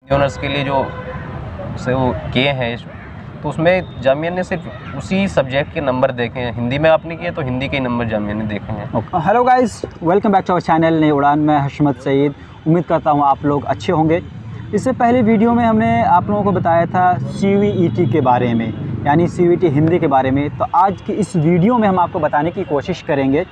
Honours के लिए जो से वो किए हैं, तो उसमें जामिया ने सिर्फ उसी सब्जेक्ट के नंबर देखे हैं। हिंदी में आपने किया तो हिंदी के नंबर जामिया ने देखे हैं। Hello guys, welcome back to our channel Nayi Udaan. मैं हशमत सईद। उम्मीद करता हूँ आप लोग अच्छे होंगे। इससे पहले वीडियो में हमने आप लोगों को बताया था CUET के बारे में, यानी CUET हिंदी के बारे में। तो आज की इस वीडियो में हम आपको बताने की कोशिश करेंगे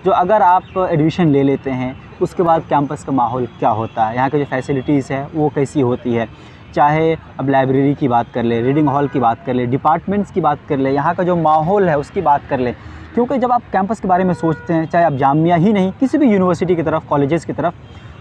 जो अगर आप एडमिशन ले लेते हैं उसके बाद कैंपस का माहौल क्या होता है, यहाँ की जो फैसिलिटीज़ है वो कैसी होती है। चाहे अब लाइब्रेरी की बात कर ले, रीडिंग हॉल की बात कर ले, डिपार्टमेंट्स की बात कर ले, यहाँ का जो माहौल है उसकी बात कर ले। क्योंकि जब आप कैंपस के बारे में सोचते हैं, चाहे आप जामिया ही नहीं किसी भी यूनिवर्सिटी की तरफ, कॉलेजेस की तरफ,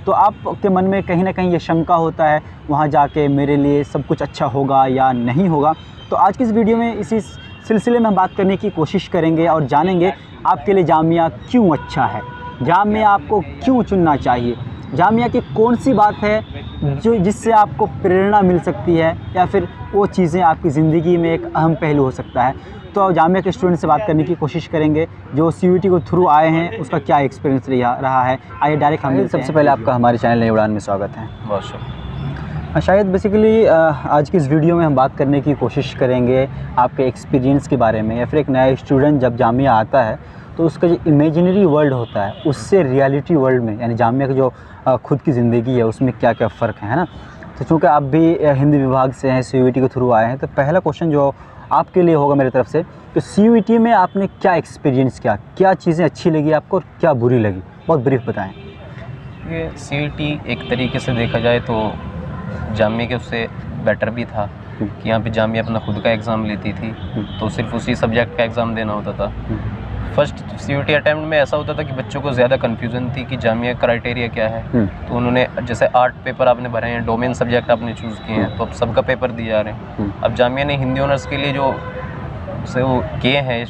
तो आपके मन में कहीं ना कहीं ये शंका होता है वहाँ जाके मेरे लिए सब कुछ अच्छा होगा या नहीं होगा। तो आज की इस वीडियो में इसी सिलसिले में हम बात करने की कोशिश करेंगे और जानेंगे आपके लिए जामिया क्यों अच्छा है, जामिया आपको क्यों चुनना चाहिए, जामिया की कौन सी बात है जो जिससे आपको प्रेरणा मिल सकती है, या फिर वो चीज़ें आपकी ज़िंदगी में एक अहम पहलू हो सकता है। तो जामिया के स्टूडेंट से बात करने की कोशिश करेंगे जो CUET को थ्रू आए हैं, उसका क्या एक्सपीरियंस रहा है। आइए डायरेक्ट हम सबसे पहले आपका हमारे चैनल नई उड़ान में स्वागत है। बहुत शुक्रिया। शायद बेसिकली आज की इस वीडियो में हम बात करने की कोशिश करेंगे आपके एक्सपीरियंस के बारे में, या फिर एक नया स्टूडेंट जब जामिया आता है तो उसका जो इमेजिनरी वर्ल्ड होता है उससे रियलिटी वर्ल्ड में, यानी जामिया की जो खुद की ज़िंदगी है उसमें क्या क्या फ़र्क है ना। तो चूँकि आप भी हिंदी विभाग से हैं, CUET के थ्रू आए हैं, तो पहला क्वेश्चन जो आपके लिए होगा मेरी तरफ से, तो CUET में आपने क्या एक्सपीरियंस किया, क्या चीज़ें अच्छी लगी आपको और क्या बुरी लगी, बहुत ब्रीफ बताएं। ये CUET एक तरीके से देखा जाए तो जामिया के उससे बेटर भी था कि यहाँ पे जामिया अपना खुद का एग्ज़ाम लेती थी, तो सिर्फ उसी सब्जेक्ट का एग्ज़ाम देना होता था। फर्स्ट CUET अटैम्प्ट में ऐसा होता था कि बच्चों को ज़्यादा कन्फ्यूज़न थी कि जामिया क्राइटेरिया क्या है। तो उन्होंने जैसे आर्ट पेपर आपने भरे हैं, डोमेन सब्जेक्ट आपने चूज़ किए हैं, तो अब सबका पेपर दिए जा रहे हैं। अब जामिया ने हिंदी ऑनर्स के लिए जो से वो किए हैं,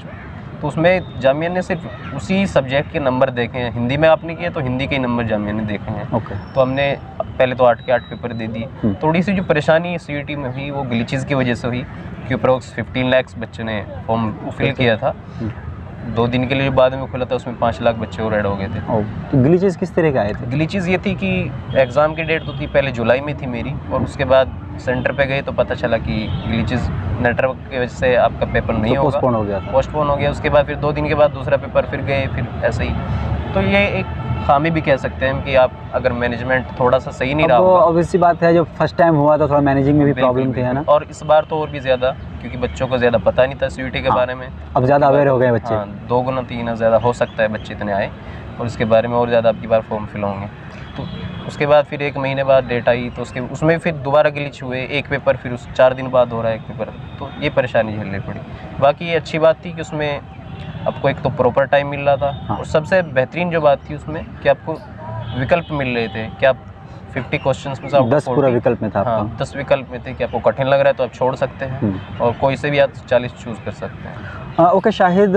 तो उसमें जामिया ने सिर्फ उसी सब्जेक्ट के नंबर देखे हैं। हिंदी में आपने किया तो हिंदी के नंबर जामिया ने देखे हैं। तो हमने पहले तो 8 के 8 पेपर दे दिए। थोड़ी सी जो परेशानी CUET में हुई वो ग्लिचेस की वजह से हुई कि अप्रोक्स 15 लाख बच्चों ने फॉर्म फिल किया था। 2 दिन के लिए बाद में खुला था, उसमें 5 लाख बच्चे और ऐड हो गए थे। तो ग्लिचेस किस तरह के आए थे? ग्लिचेस ये थी कि एग्ज़ाम की डेट तो थी पहले जुलाई में थी मेरी, और उसके बाद सेंटर पे गए तो पता चला कि ग्लिचेस नेटवर्क की वजह से आपका पेपर नहीं होगा, पोस्टपोन हो गया। उसके बाद फिर 2 दिन के बाद दूसरा पेपर फिर गए, फिर ऐसे ही। तो ये एक खामी भी कह सकते हैं कि आप अगर मैनेजमेंट थोड़ा सा सही नहीं रहा होगा। ऑब्वियसली बात है, जो फर्स्ट टाइम हुआ था थोड़ा मैनेजिंग में भी प्रॉब्लम थी, है ना। और इस बार तो और भी ज़्यादा, क्योंकि बच्चों को ज़्यादा पता नहीं था CUET के बारे में। अब ज़्यादा अवेयर हो गए बच्चे। 2 गुना 3 गुना ज़्यादा हो सकता है बच्चे इतने आए, और इसके बारे में और ज़्यादा आपकी बार फॉर्म फिल होंगे। तो उसके बाद फिर 1 महीने बाद डेट आई, तो उसमें फिर दोबारा ग्लिच हुए, एक पेपर फिर उस 4 दिन बाद हो रहा है एक पेपर। तो ये परेशानी झेलनी पड़ी। बाकी ये अच्छी बात थी कि उसमें आपको एक तो प्रॉपर टाइम मिल रहा था, और सबसे बेहतरीन जो बात थी उसमें कि आपको विकल्प मिल रहे थे कि आप 50 क्वेश्चंस में से 10 पूरा विकल्प में था। हाँ, 10 विकल्प में थे कि आपको कठिन लग रहा है तो आप छोड़ सकते हैं, और कोई से भी आप 40 चूज़ कर सकते हैं। ओके शाहिद,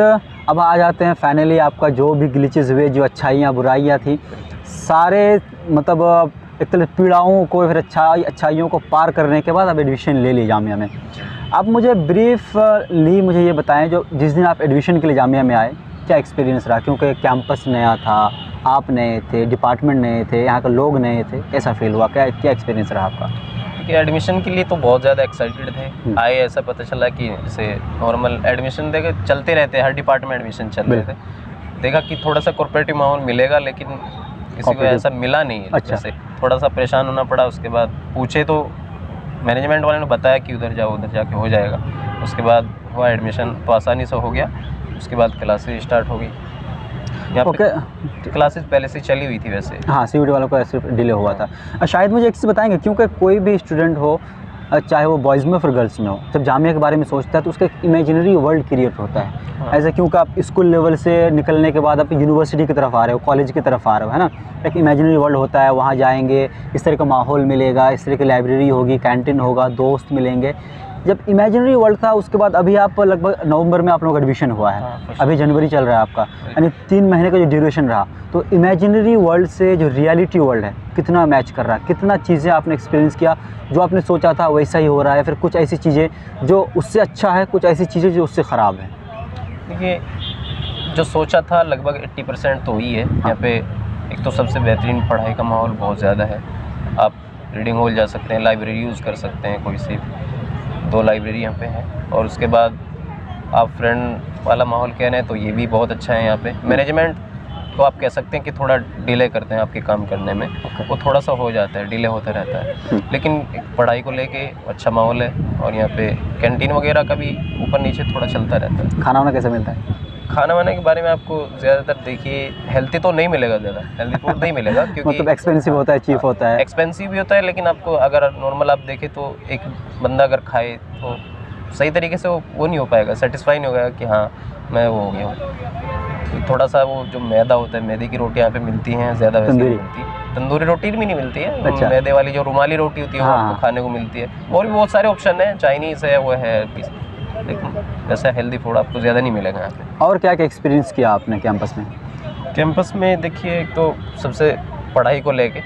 अब आ जाते हैं फाइनली आपका जो भी ग्लिचेस हुए, जो अच्छाइयाँ बुराइयाँ थी, सारे मतलब एक तरह पीड़ाओं को फिर अच्छाइयों को पार करने के बाद आप एडमिशन ले ली जामिया में। आप मुझे ब्रीफली मुझे ये बताएं, जो जिस दिन आप एडमिशन के लिए जामिया में आए क्या एक्सपीरियंस रहा, क्योंकि कैंपस नया था, आप नए थे, डिपार्टमेंट नए थे, यहाँ के लोग नए थे, कैसा फील हुआ, क्या एक्सपीरियंस रहा आपका? क्योंकि एडमिशन के लिए तो बहुत ज़्यादा एक्साइटेड थे। आए ऐसा पता चला कि जैसे नॉर्मल एडमिशन देखे चलते रहते हैं, हर डिपार्टमेंट एडमिशन चल रहे थे। देखा कि थोड़ा सा कॉर्पोरेटिव माहौल मिलेगा, लेकिन किसी को ऐसा मिला नहीं है। अच्छा। जैसे थोड़ा सा परेशान होना पड़ा। उसके बाद पूछे तो मैनेजमेंट वाले ने बताया कि उधर जाओ, उधर जाके हो जाएगा। उसके बाद हुआ एडमिशन, तो आसानी से हो गया। उसके बाद क्लासेस स्टार्ट हो गई। क्लासेस पहले से चली हुई थी वैसे। हाँ, CUET वालों को ऐसे डिले हुआ था। शायद मुझे एक चीज़ बताएंगे, क्योंकि कोई भी स्टूडेंट हो, चाहे वो बॉयज़ में फिर गर्ल्स में हो, जब जामिया के बारे में सोचता है तो उसका एक इमेजिनरी वर्ल्ड क्रिएट होता है। ऐसे क्योंकि आप स्कूल लेवल से निकलने के बाद आप यूनिवर्सिटी की तरफ आ रहे हो, कॉलेज की तरफ आ रहे हो, है ना। एक इमेजिनरी वर्ल्ड होता है, वहाँ जाएंगे, इस तरह का माहौल मिलेगा, इस तरह की लाइब्रेरी होगी, कैंटीन होगा, दोस्त मिलेंगे। जब इमेजिनरी वर्ल्ड था उसके बाद अभी आप लगभग नवंबर में आप लोग एडमिशन हुआ है, अभी जनवरी चल रहा है आपका, यानी 3 महीने का जो ड्यूरेशन रहा, तो इमेजिनरी वर्ल्ड से जो रियलिटी वर्ल्ड है कितना मैच कर रहा है, कितना चीज़ें आपने एक्सपीरियंस किया, जो आपने सोचा था वैसा ही हो रहा है, फिर कुछ ऐसी चीज़ें जो उससे अच्छा है, कुछ ऐसी चीज़ें जो उससे ख़राब है? देखिए, जो सोचा था लगभग 80% तो ही है। यहाँ पे एक तो सबसे बेहतरीन पढ़ाई का माहौल बहुत ज़्यादा है। आप रीडिंग हॉल जा सकते हैं, लाइब्रेरी यूज़ कर सकते हैं, कोई सी 2 लाइब्रेरी यहाँ पे है। और उसके बाद आप फ्रेंड वाला माहौल कह रहे हैं तो ये भी बहुत अच्छा है यहाँ पे। मैनेजमेंट तो आप कह सकते हैं कि थोड़ा डिले करते हैं आपके काम करने में, वो थोड़ा सा हो जाता है, डिले होता रहता है, लेकिन पढ़ाई को लेके अच्छा माहौल है। और यहाँ पे कैंटीन वगैरह का भी ऊपर नीचे थोड़ा चलता रहता है। खाना वाना कैसे मिलता है? खाना वाने के बारे में आपको ज़्यादातर देखिए हेल्थी तो नहीं मिलेगा, ज़्यादा हेल्थी फूड नहीं मिलेगा क्योंकि मतलब एक्सपेंसिव होता है, चीप होता है। एक्सपेंसिव भी होता है, लेकिन आपको अगर नॉर्मल आप देखें तो एक बंदा अगर खाए तो सही तरीके से वो नहीं हो पाएगा, सेटिस्फाई नहीं होगा कि हाँ मैं वो हो गया हूँ। तो थोड़ा सा वो जो मैदा होता है, मैदे की रोटी यहाँ पे मिलती हैं ज़्यादा, वैसे नहीं मिलती। तंदूरी रोटी भी नहीं मिलती है। अच्छा। मैदे वाली जो रुमाली रोटी होती है वो आपको खाने को मिलती है। और भी बहुत सारे ऑप्शन हैं, चाइनीज़ है, वो है, लेकिन वैसा हेल्दी फूड आपको ज़्यादा नहीं मिलेगा यहाँ पे। और क्या क्या एक्सपीरियंस किया आपने कैंपस में? कैंपस में देखिए, एक तो सबसे पढ़ाई को लेके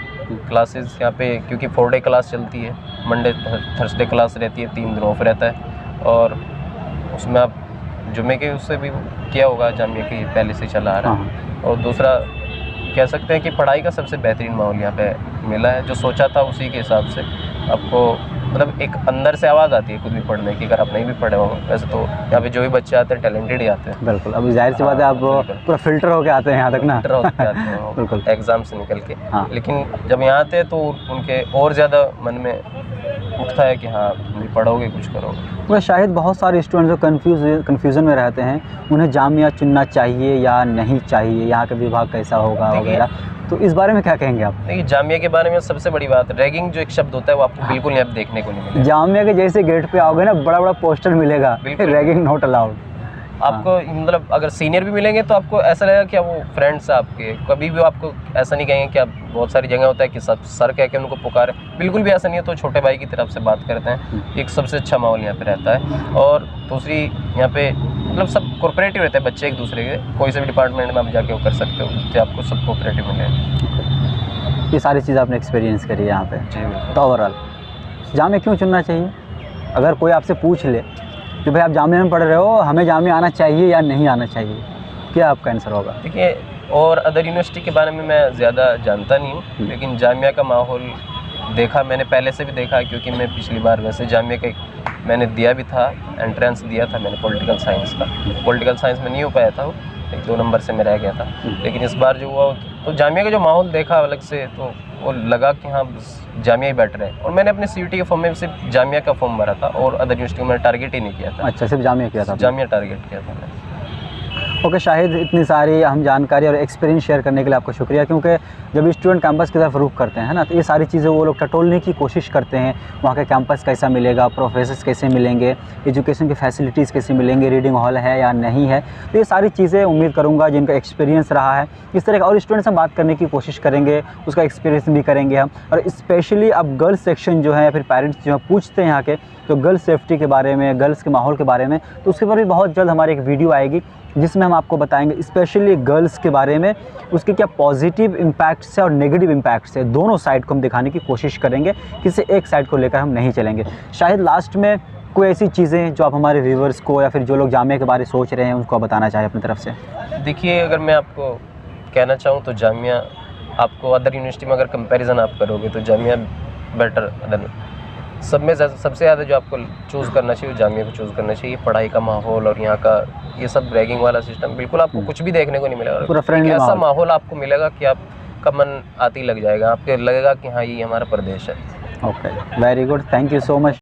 क्लासेस यहाँ पे, क्योंकि 4 डे क्लास चलती है, मंडे थर्सडे क्लास रहती है, 3 दिन ऑफ रहता है। और उसमें आप जुमे के उससे भी किया होगा, जामिया की पहले से चला आ रहा है। और दूसरा कह सकते हैं कि पढ़ाई का सबसे बेहतरीन माहौल यहाँ पे मिला है। जो सोचा था उसी के हिसाब से आपको, मतलब एक अंदर से आवाज़ आती है खुद भी पढ़ने की, अगर आप नहीं भी पढ़े हो। वैसे तो यहाँ पे जो भी बच्चे आते हैं टैलेंटेड ही आते हैं। बिल्कुल, अभी जाहिर सी बात है आप पूरा फिल्टर होके आते हैं यहाँ तक ना। फिल्टर होके आते हैं बिल्कुल, एग्ज़ाम से निकल के। हाँ। लेकिन जब यहाँ आते हैं तो उनके और ज़्यादा मन में उठता है कि हाँ तुम पढ़ोगे, कुछ करोगे। वह शायद बहुत सारे स्टूडेंट जो कन्फ्यूज़न में रहते हैं, उन्हें जामिया चुनना चाहिए या नहीं चाहिए, यहाँ का विभाग कैसा होगा वगैरह, तो इस बारे में क्या कहेंगे आप? देखिए, जामिया के बारे में सबसे बड़ी बात, रैगिंग जो एक शब्द होता है वो आपको बिल्कुल यहाँ देखने को नहीं मिलेगा। जामिया के जैसे गेट पे आओगे ना, बड़ा बड़ा पोस्टर मिलेगा, रैगिंग नॉट अलाउड। आपको मतलब अगर सीनियर भी मिलेंगे तो आपको ऐसा लगेगा कि वो फ्रेंड्स आपके, कभी भी आपको ऐसा नहीं कहेंगे कि आप, बहुत सारी जगह होता है कि सब सर कह के उनको पुकारे, बिल्कुल भी ऐसा नहीं है। तो छोटे भाई की तरफ से बात करते हैं, एक सबसे अच्छा माहौल यहाँ पे रहता है। और दूसरी यहाँ पे मतलब सब कोऑपरेटिव रहते हैं बच्चे एक दूसरे के, कोई से भी डिपार्टमेंट में आप जाके वो कर सकते हो कि आपको सब कोऑपरेटिव मिले। ये सारी चीज़ आपने एक्सपीरियंस करी है यहाँ पे। जी बिल्कुल। तो ओवरऑल जामिया क्यों चुनना चाहिए? अगर कोई आपसे पूछ ले कि भाई आप जामिया में पढ़ रहे हो, हमें जामिया आना चाहिए या नहीं आना चाहिए, क्या आपका आंसर होगा? देखिए, और अदर यूनिवर्सिटी के बारे में मैं ज़्यादा जानता नहीं हूँ, लेकिन जामिया का माहौल देखा मैंने, पहले से भी देखा, क्योंकि मैं पिछली बार वैसे जामिया का मैंने दिया भी था, एंट्रेंस दिया था मैंने पॉलिटिकल साइंस का। पॉलिटिकल साइंस में नहीं हो पाया था, वो 1-2 नंबर से मैं रह गया था। लेकिन इस बार जो हुआ तो जामिया का जो माहौल देखा अलग से, तो वो लगा कि हाँ जामिया ही बेटर है। और मैंने अपने CUET के फॉर्म में सिर्फ जामिया का फॉर्म भरा था, और अदर यूनिवर्सिटी को मैंने टारगेट ही नहीं किया था। अच्छा, सिर्फ जामिया किया था? जामिया टारगेट किया था मैंने। ओके, शाहिद इतनी सारी हम जानकारी और एक्सपीरियंस शेयर करने के लिए आपको शुक्रिया, क्योंकि जब स्टूडेंट कैंपस की तरफ रुख करते हैं ना, तो ये सारी चीज़ें वो लोग टटोलने की कोशिश करते हैं। वहाँ का कैंपस कैसा मिलेगा, प्रोफेसर्स कैसे मिलेंगे, एजुकेशन की फैसिलिटीज़ कैसे मिलेंगे, रीडिंग हॉल है या नहीं है, तो ये सारी चीज़ें उम्मीद करूँगा जिनका एक्सपीरियंस रहा है, इस तरह का और स्टूडेंट से बात करने की कोशिश करेंगे, उसका एक्सपीरियंस भी करेंगे हम। और स्पेशली अब गर्ल्स सेक्शन जो है या फिर पेरेंट्स जो है पूछते हैं यहाँ के, तो गर्ल्स सेफ्टी के बारे में, गर्ल्स के माहौल के बारे में, तो उसके ऊपर भी बहुत जल्द हमारी एक वीडियो आएगी जिसमें हम आपको बताएंगे स्पेशली गर्ल्स के बारे में, उसके क्या पॉजिटिव इम्पैक्ट्स है और नेगेटिव इम्पैक्ट्स है, दोनों साइड को हम दिखाने की कोशिश करेंगे, किसी एक साइड को लेकर हम नहीं चलेंगे। शायद लास्ट में कोई ऐसी चीज़ें जो आप हमारे व्यूवर्स को या फिर जो लोग जामिया के बारे सोच रहे हैं उनको बताना चाहें अपनी तरफ से? देखिए, अगर मैं आपको कहना चाहूँ तो जामिया, आपको अदर यूनिवर्सिटी में अगर कंपैरिजन आप करोगे तो जामिया बेटर, अदर सब में सबसे ज़्यादा जो आपको चूज़ करना चाहिए जामिया को चूज़ करना चाहिए। पढ़ाई का माहौल और यहाँ का ये सब रैगिंग वाला सिस्टम, बिल्कुल आपको कुछ भी देखने को नहीं मिलेगा। पूरा फ्रेंडली ऐसा माहौल आपको मिलेगा कि आपका मन आती लग जाएगा, आपको लगेगा कि हाँ ये हमारा प्रदेश है। Okay, very good, thank you so much.